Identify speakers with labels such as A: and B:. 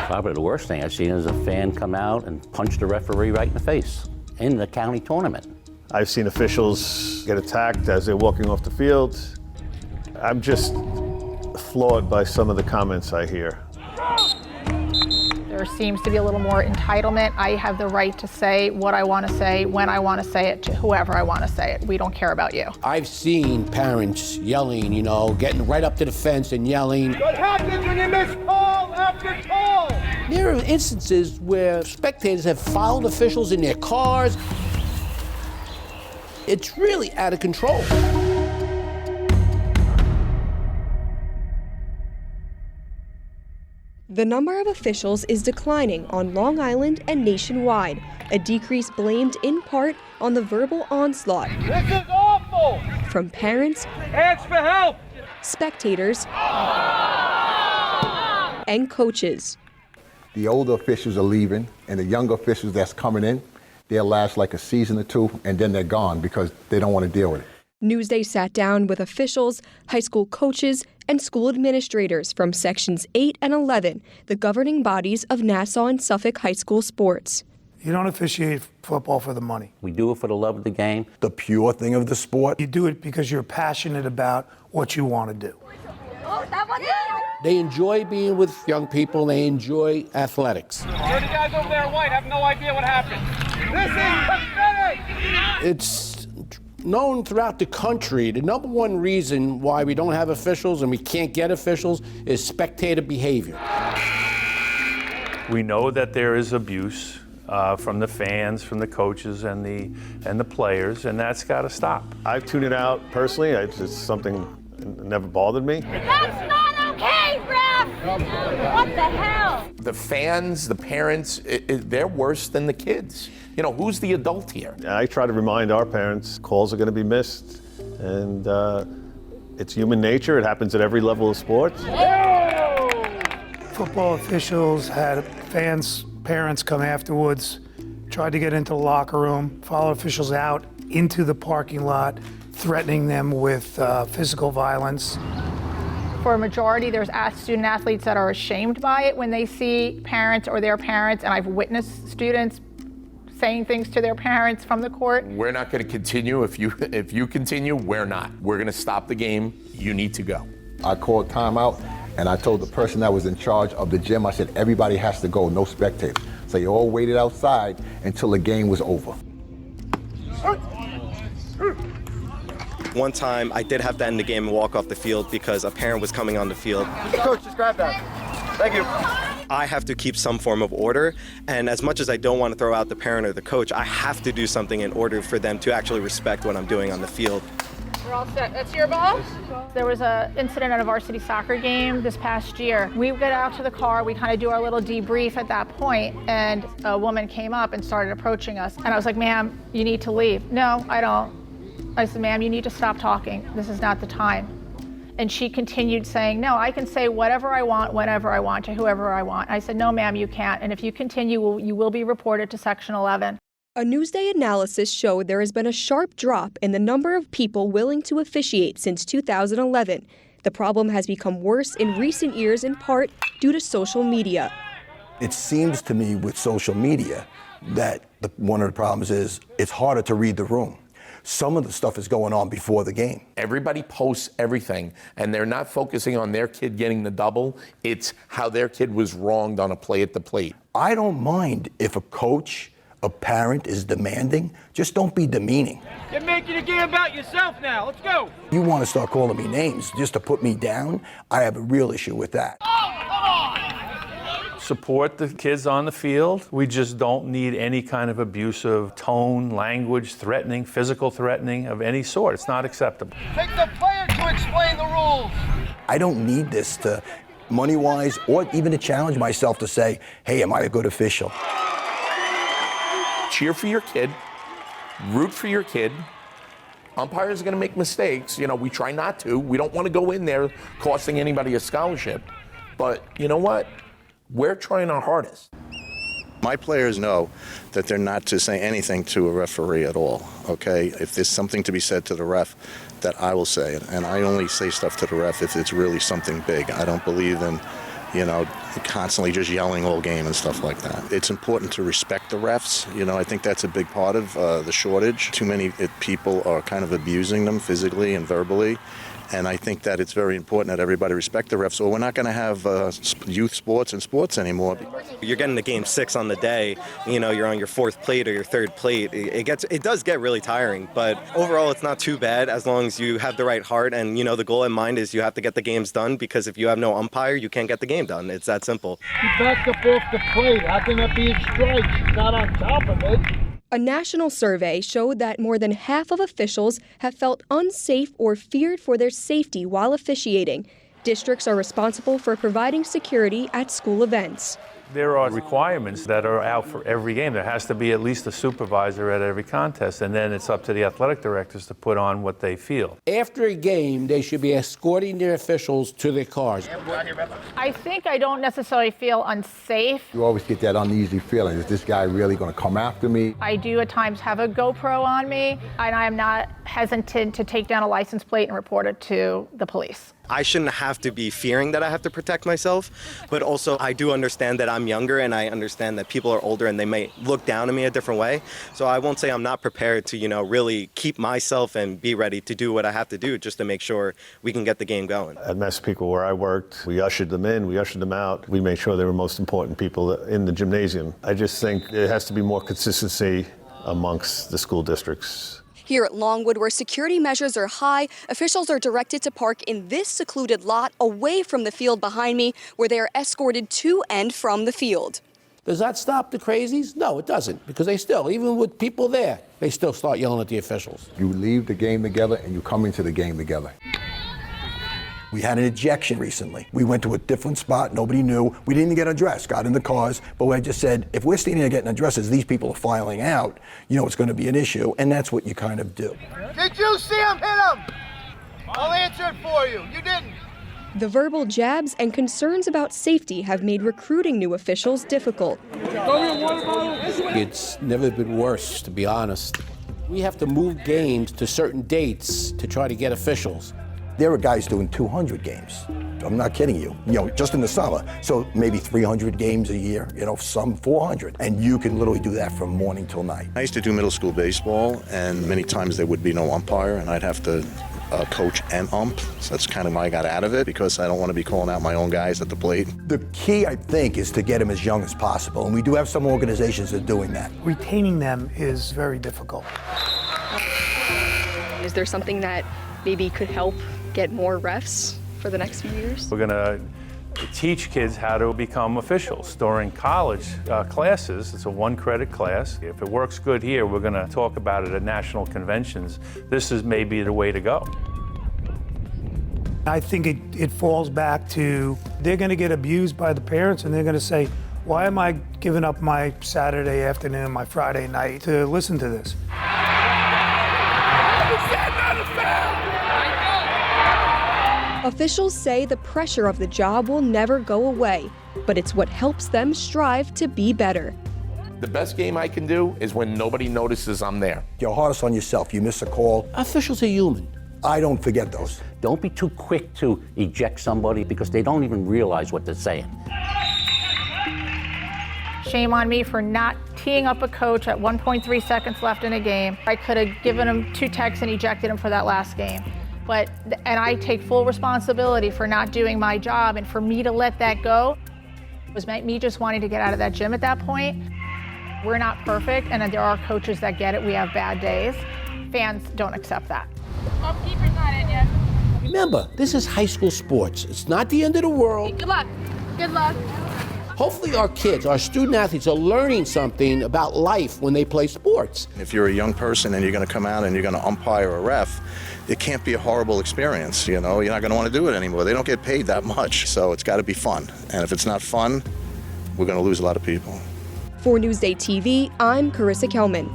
A: Probably the worst thing I've seen is a fan come out and punch the referee right in the face in the county tournament.
B: I've seen officials get attacked as they're walking off the field. I'm just floored by some of the comments I hear.
C: There seems to be a little more entitlement. I have the right to say what I want to say, when I want to say it, to whoever I want to say it. We don't care about you.
D: I've seen parents yelling, getting right up to the fence and yelling.
E: What happens when you miss call after call?
D: There are instances where spectators have followed officials in their cars. It's really out of control.
F: The number of officials is declining on Long Island and nationwide, a decrease blamed in part on the verbal onslaught.
E: This is awful!
F: From parents,
E: Ask for help!
F: spectators, and coaches.
G: The older officials are leaving, and the younger officials that's coming in, they'll last like a season or two, and then they're gone because they don't want to deal with it.
F: Newsday sat down with officials, high school coaches, and school administrators from Sections 8 and 11, the governing bodies of Nassau and Suffolk high school sports.
H: You don't officiate football for the money.
A: We do it for the love of the game.
I: The pure thing of the sport.
H: You do it because you're passionate about what you want to do.
D: They enjoy being with young people. They enjoy athletics.
E: The guys over there in white have no idea what happened. This is pathetic!
D: It's known throughout the country, the number one reason why we don't have officials and we can't get officials is spectator behavior.
J: We know that there is abuse from the fans, from the coaches and the players, and that's got to stop.
B: I've tuned it out personally. It's something that never bothered me.
C: That's not okay, ref! What the hell?
K: The fans, the parents, they're worse than the kids. Who's the adult here?
B: I try to remind our parents calls are going to be missed, and it's human nature. It happens at every level of sports.
H: Football officials had parents come afterwards, tried to get into the locker room, follow officials out into the parking lot, threatening them with physical violence.
C: For a majority, there's student athletes that are ashamed by it when they see parents or their parents, and I've witnessed students saying things to their parents from the court.
K: We're not going to continue. If you continue, we're not. We're going to stop the game. You need to go.
G: I called timeout, and I told the person that was in charge of the gym, I said, everybody has to go, no spectators. So you all waited outside until the game was over.
L: One time, I did have to end the game and walk off the field because a parent was coming on the field.
E: Coach, just grab that. Thank you.
L: I have to keep some form of order, and as much as I don't want to throw out the parent or the coach, I have to do something in order for them to actually respect what I'm doing on the field.
C: We're all set. That's your ball? There was an incident at a varsity soccer game this past year. We get out to the car, we kind of do our little debrief at that point, and a woman came up and started approaching us. And I was like, ma'am, you need to leave. No, I don't. I said, ma'am, you need to stop talking. This is not the time. And she continued saying, no, I can say whatever I want, whenever I want, to whoever I want. I said, no, ma'am, you can't. And if you continue, you will be reported to Section 11.
F: A Newsday analysis showed there has been a sharp drop in the number of people willing to officiate since 2011. The problem has become worse in recent years in part due to social media.
I: It seems to me with social media that one of the problems is it's harder to read the room. Some of the stuff is going on before the game.
K: Everybody posts everything, and they're not focusing on their kid getting the double. It's how their kid was wronged on a play at the plate.
I: I don't mind if a coach, a parent is demanding, just don't be demeaning.
E: You're making a game about yourself now. Let's go.
I: You want to start calling me names just to put me down? I have a real issue with that.
J: Support the kids on the field. We just don't need any kind of abusive tone, language, threatening, physical threatening of any sort. It's not acceptable.
E: Take the player to explain the rules.
I: I don't need this to, money-wise, or even to challenge myself to say, hey, am I a good official?
K: Cheer for your kid. Root for your kid. Umpires are going to make mistakes. We try not to. We don't want to go in there costing anybody a scholarship. But you know what? We're trying our hardest.
M: My players know that they're not to say anything to a referee at all, okay? If there's something to be said to the ref, that I will say it. And I only say stuff to the ref if it's really something big. I don't believe in, constantly just yelling all game and stuff like that. It's important to respect the refs. I think that's a big part of the shortage. Too many people are kind of abusing them physically and verbally. And I think that it's very important that everybody respect the refs, or we're not going to have youth sports and sports anymore.
L: You're getting to game 6 on the day, you're on your 4th plate or your 3rd plate. It does get really tiring, but overall it's not too bad as long as you have the right heart and, the goal in mind is you have to get the games done, because if you have no umpire, you can't get the game done. It's that simple.
E: He backed up off the plate. How can that be a strike? He's not on top of it.
F: A national survey showed that more than half of officials have felt unsafe or feared for their safety while officiating. Districts are responsible for providing security at school events.
J: There are requirements that are out for every game. There has to be at least a supervisor at every contest, and then it's up to the athletic directors to put on what they feel.
D: After a game, they should be escorting their officials to their cars.
C: I think I don't necessarily feel unsafe.
G: You always get that uneasy feeling. Is this guy really going to come after me?
C: I do at times have a GoPro on me, and I am not hesitant to take down a license plate and report it to the police.
L: I shouldn't have to be fearing that I have to protect myself, but also I do understand that I'm younger and I understand that people are older and they may look down on me a different way. So I won't say I'm not prepared to, really keep myself and be ready to do what I have to do just to make sure we can get the game going.
B: At Massapequa, where I worked, we ushered them in, we ushered them out. We made sure they were most important people in the gymnasium. I just think there has to be more consistency amongst the school districts.
F: Here at Longwood, where security measures are high, officials are directed to park in this secluded lot away from the field behind me, where they are escorted to and from the field.
D: Does that stop the crazies? No, it doesn't, because they still, even with people there, they still start yelling at the officials.
G: You leave the game together and you come into the game together.
I: We had an ejection recently. We went to a different spot, nobody knew. We didn't get undressed, got in the cars, but I just said, if we're standing there getting undressed as these people are filing out, it's going to be an issue, and that's what you kind of do.
E: Did you see him hit him? I'll answer it for you. You didn't.
F: The verbal jabs and concerns about safety have made recruiting new officials difficult.
D: It's never been worse, to be honest. We have to move games to certain dates to try to get officials.
I: There are guys doing 200 games. I'm not kidding you. Just in the summer. So maybe 300 games a year, some 400. And you can literally do that from morning till night.
M: I used to do middle school baseball, and many times there would be no umpire, and I'd have to coach and ump. So that's kind of why I got out of it, because I don't want to be calling out my own guys at the plate.
I: The key, I think, is to get them as young as possible. And we do have some organizations that are doing that.
H: Retaining them is very difficult.
F: Is there something that maybe could help get more refs for the next few years?
J: We're going to teach kids how to become officials during college classes. It's a 1-credit class. If it works good here, we're going to talk about it at national conventions. This is maybe the way to go.
H: I think it falls back to they're going to get abused by the parents, and they're going to say, why am I giving up my Saturday afternoon, my Friday night to listen to this?
F: Officials say the pressure of the job will never go away, but it's what helps them strive to be better.
K: The best game I can do is when nobody notices I'm there.
I: You're hardest on yourself. You miss a call.
D: Officials are human.
I: I don't forget those.
A: Don't be too quick to eject somebody because they don't even realize what they're saying.
C: Shame on me for not teeing up a coach at 1.3 seconds left in a game. I could have given him 2 techs and ejected him for that last game. And I take full responsibility for not doing my job, and for me to let that go was me just wanting to get out of that gym at that point. We're not perfect, and there are coaches that get it. We have bad days. Fans don't accept that.
F: Keeper's not in yet.
D: Remember, this is high school sports. It's not the end of the world.
F: Good luck. Good luck.
D: Hopefully our kids, our student athletes, are learning something about life when they play sports.
M: If you're a young person and you're going to come out and you're going to umpire a ref, it can't be a horrible experience, You're not going to want to do it anymore. They don't get paid that much, so it's got to be fun. And if it's not fun, we're going to lose a lot of people.
F: For Newsday TV, I'm Carissa Kelman.